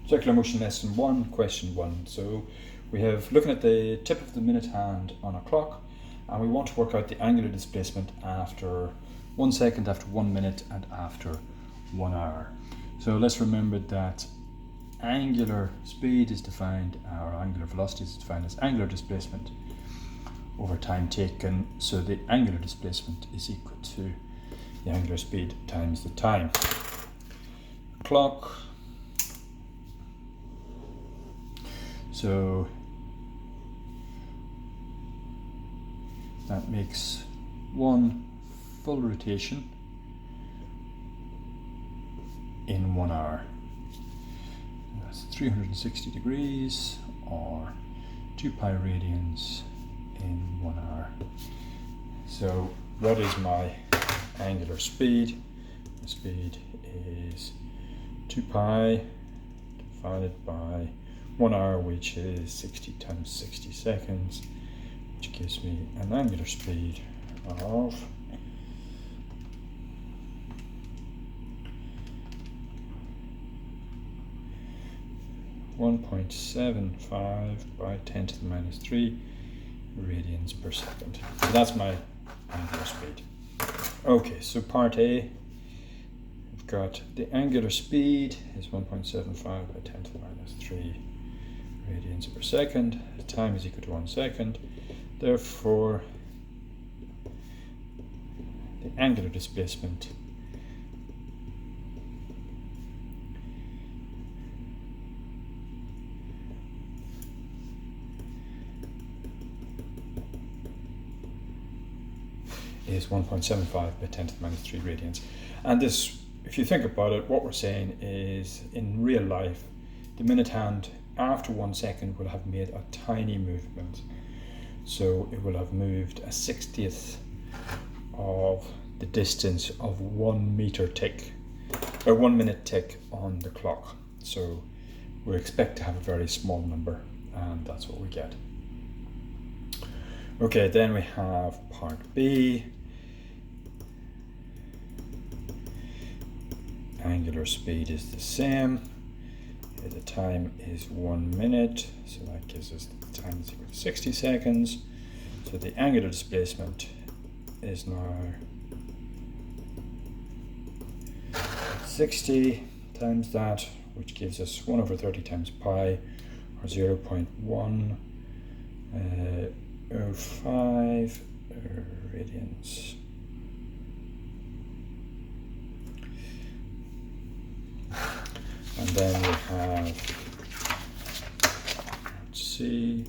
CircularMotion Lesson 1, Question 1. So we have looking at the tip of the minute hand on a clock, and we want to work out the angular displacement after 1 second, after 1 minute, and after 1 hour. So let's remember that angular speed is defined, or angular velocity is defined as angular displacement over time taken. So the angular displacement is equal to the angular speed times the time. Clock. So that makes one full rotation in 1 hour. That's 360 degrees, or 2 pi radians in 1 hour. So what is my angular speed? The speed is 2 pi divided by 1 hour, which is 60 times 60 seconds, which gives me an angular speed of 1.75 by 10 to the minus 3 radians per second. So that's my angular speed. Okay, so part A, we've got the angular speed is 1.75 by 10 to the minus 3 radians per second. The time is equal to 1 second. Therefore, the angular displacement is 1.75 by 10 to the minus 3 radians. And this, if you think about it, what we're saying is in real life, the minute hand after 1 second will have made a tiny movement. So it will have moved a 60th of the distance of 1 meter tick, or 1 minute tick on the clock. So we expect to have a very small number, and that's what we get. Okay, then we have part B. Angular speed is the same. The time is 1 minute, so that gives us the time is equal to 60 seconds. So the angular displacement is now 60 times that, which gives us 1 over 30 times pi, or 0.105 radians. And then we have, let's see,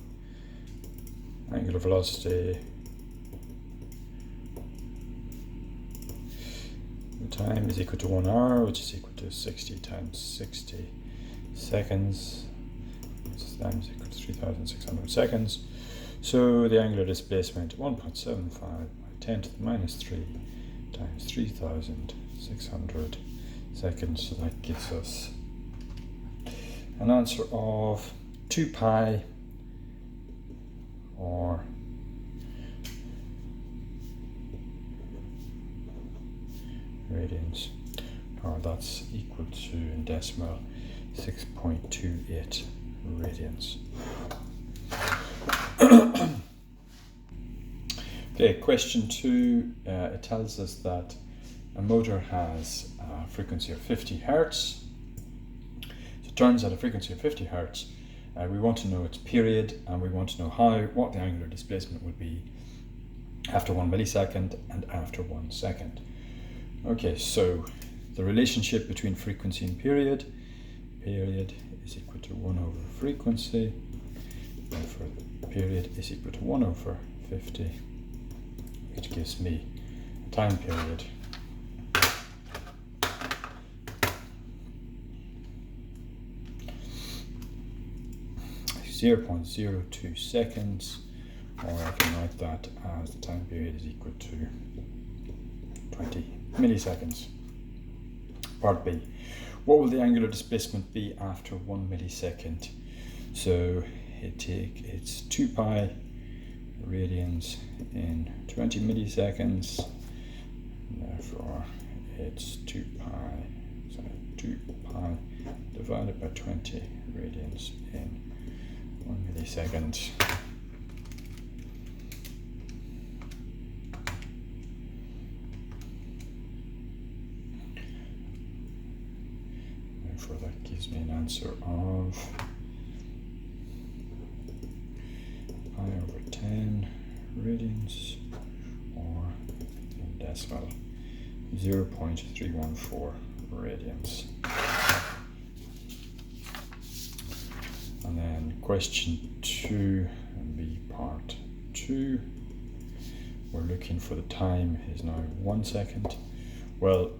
angular velocity. The time is equal to 1 hour, which is equal to 60 times 60 seconds. This time is equal to 3,600 seconds. So the angular displacement 1.75 by 10 to the minus 3 times 3,600 seconds. So that gives us an answer of 2 pi, or radians, or that's equal to, in decimal, 6.28 radians. Okay, question 2, it tells us that a motor has a frequency of 50 hertz. It turns at a frequency of 50 hertz. We want to know its period, and we want to know what the angular displacement would be after 1 millisecond and after 1 second. Okay, so the relationship between frequency and period is equal to 1 over frequency, therefore the period is equal to 1 over 50, which gives me a time period 0.02 seconds, or I can write that as the time period is equal to 20 milliseconds. Part B. What will the angular displacement be after 1 millisecond? So it's 2 pi radians in 20 milliseconds, and therefore it's 2 pi divided by 20 radians in 1 millisecond. Therefore, that gives me an answer of pi over 10 radians, or in decimal 0.314 radians. And then question 2 and B part 2, we're looking for the time is now 1 second. Well,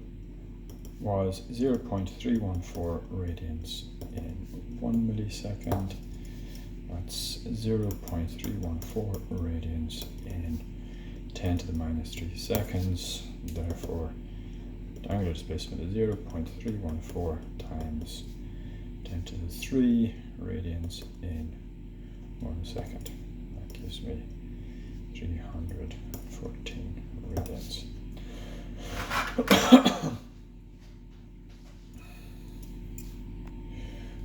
was 0.314 radians in 1 millisecond. That's 0.314 radians in 10 to the minus 3 seconds. Therefore, the angular displacement is 0.314 times 10 to the 3 radians in 1 second. That gives me 314 radians.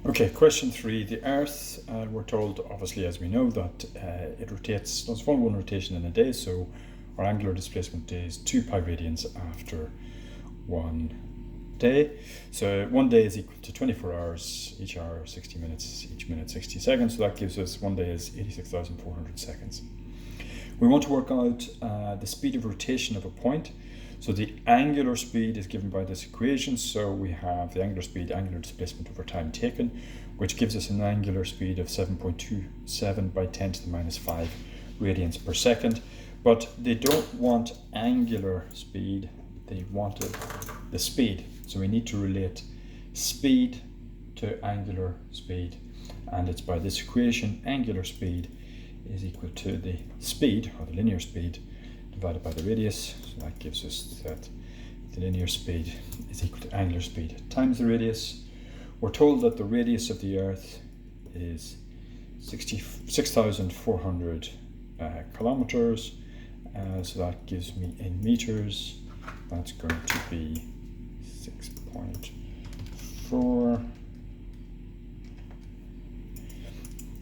Okay, question 3. The Earth, we're told, obviously, as we know, that it rotates, does one rotation in a day, so our angular displacement is 2 pi radians after 1 day. So 1 day is equal to 24 hours, each hour 60 minutes, each minute 60 seconds, so that gives us 1 day is 86,400 seconds. We want to work out the speed of rotation of a point. So the angular speed is given by this equation. So we have the angular speed, angular displacement over time taken, which gives us an angular speed of 7.27 by 10 to the minus 5 radians per second. But they don't want angular speed, they wanted the speed. So we need to relate speed to angular speed. And it's by this equation, angular speed is equal to the speed, or the linear speed, divided by the radius. So that gives us that the linear speed is equal to angular speed times the radius. We're told that the radius of the Earth is 6,400 kilometers. So that gives me in meters. That's going to be 6.4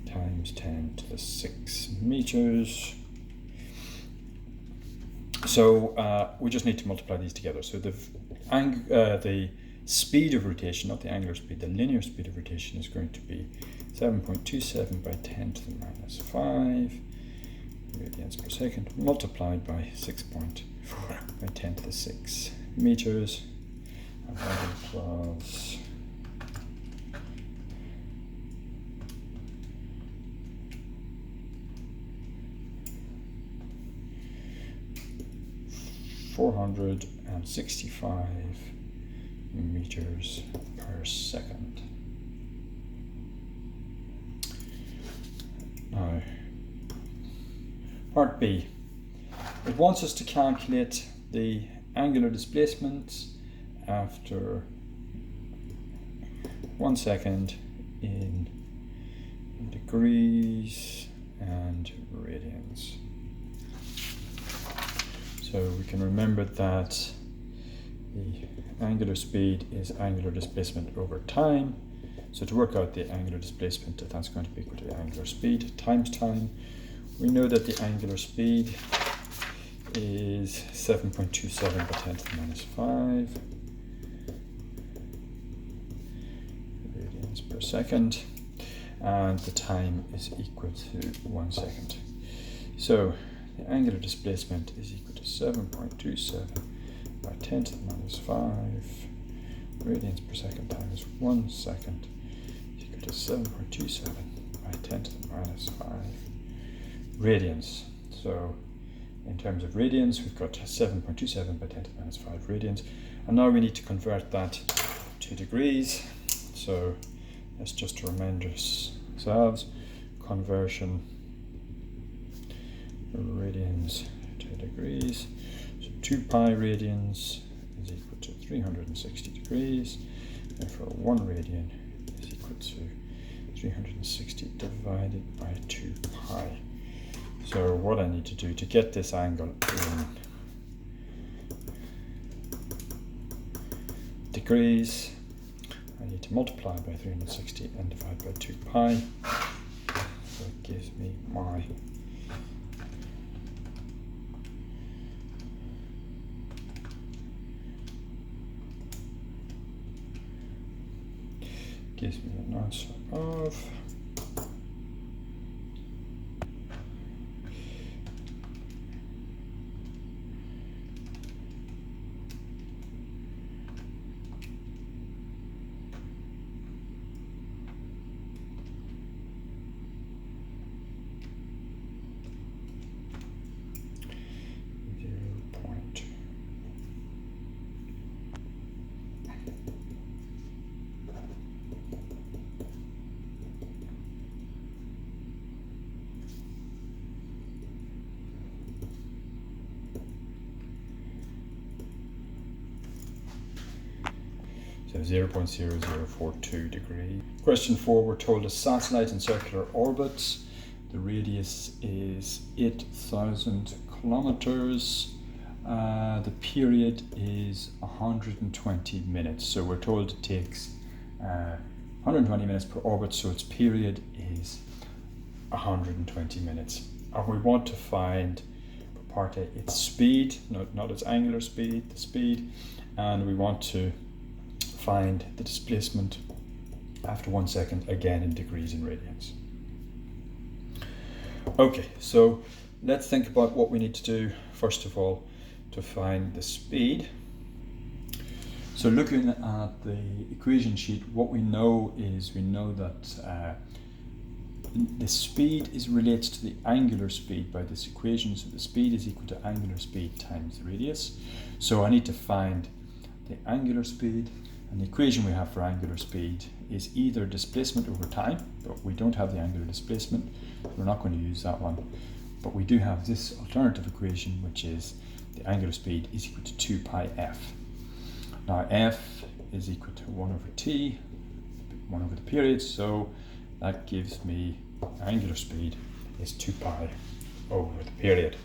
times 10 to the 6 meters. So we just need to multiply these together. So the speed of rotation, not the angular speed, the linear speed of rotation is going to be 7.27 by 10 to the minus 5 radians per second, multiplied by 6.4 by 10 to the 6 meters, and that equals 465 meters per second. Now, part B. It wants us to calculate the angular displacement after 1 second in degrees and radians. So we can remember that the angular speed is angular displacement over time. So to work out the angular displacement, that's going to be equal to the angular speed times time. We know that the angular speed is 7.27 by 10 to the minus 5 radians per second, and the time is equal to 1 second. So the angular displacement is equal to 7.27 by 10 to the minus 5 radians per second times 1 second is equal to 7.27 by 10 to the minus 5 radians. So in terms of radians, we've got 7.27 by 10 to the minus 5 radians. And now we need to convert that to degrees. So let's just remind ourselves, conversion radians to degrees. So 2 pi radians is equal to 360 degrees. Therefore 1 radian is equal to 360 divided by 2 pi. So what I need to do to get this angle in degrees, I need to multiply by 360 and divide by 2 pi. So it gives me my an answer of 0.0042 degrees. Question 4, we're told a satellite in circular orbits. The radius is 8,000 kilometers. The period is 120 minutes. So we're told it takes 120 minutes per orbit, so its period is 120 minutes. And we want to find, for part A, its speed, not its angular speed, the speed, and we want to find the displacement after 1 second, again in degrees and radians. Okay, so let's think about what we need to do first of all to find the speed. So looking at the equation sheet, what we know is that the speed relates to the angular speed by this equation. So the speed is equal to angular speed times the radius. So I need to find the angular speed. And the equation we have for angular speed is either displacement over time, but we don't have the angular displacement, we're not going to use that one. But we do have this alternative equation, which is the angular speed is equal to 2 pi f. Now f is equal to 1 over t, 1 over the period, so that gives me angular speed is 2 pi over the period.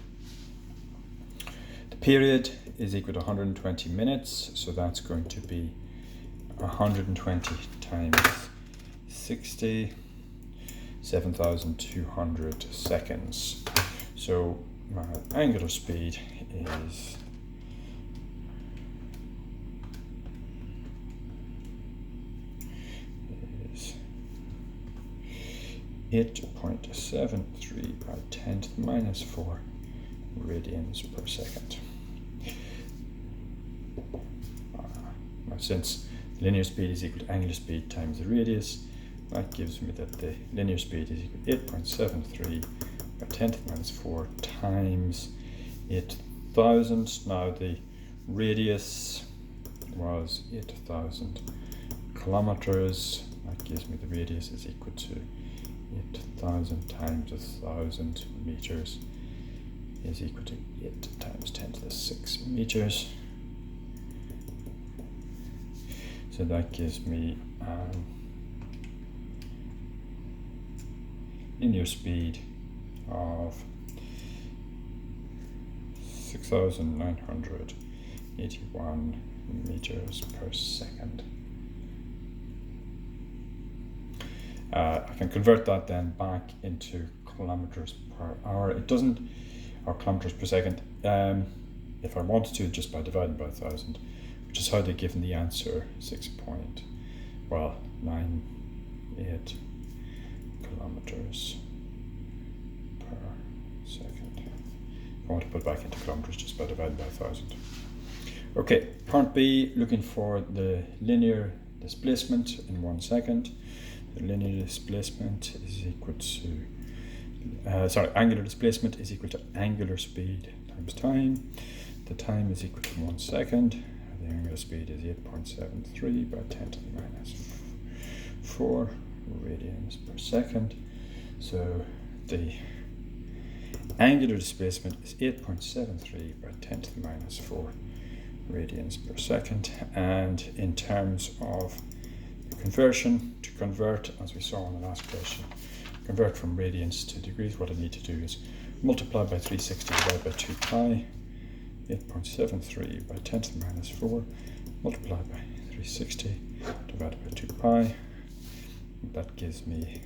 The period is equal to 120 minutes, so that's going to be 120 times 60, 7,200 seconds. So my angular speed is 8.73 by 10 to the minus 4 radians per second. Since linear speed is equal to angular speed times the radius, that gives me that the linear speed is equal to 8.73 by 10 to the minus 4 times 8,000. Now the radius was 8,000 kilometers. That gives me the radius is equal to 8,000 times 1,000 meters is equal to 8 times 10 to the 6 meters. So that gives me linear speed of 6,981 meters per second. I can convert that then back into kilometers per hour. It doesn't, or kilometers per second, if I wanted to, just by dividing by 1,000. Which is how they're given the answer 6.98 kilometers per second. I want to put it back into kilometers just by dividing by 1,000. Okay, part B, looking for the linear displacement in 1 second. The linear displacement is equal to, angular displacement is equal to angular speed times time. The time is equal to 1 second. The angular speed is 8.73 by 10 to the minus 4 radians per second. So the angular displacement is 8.73 by 10 to the minus 4 radians per second. And in terms of conversion, to convert, as we saw in the last question, convert from radians to degrees, what I need to do is multiply by 360 divided by 2 pi. 8.73 by 10 to the minus 4 multiplied by 360 divided by 2 pi. That gives me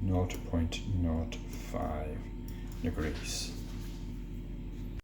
0.05 degrees.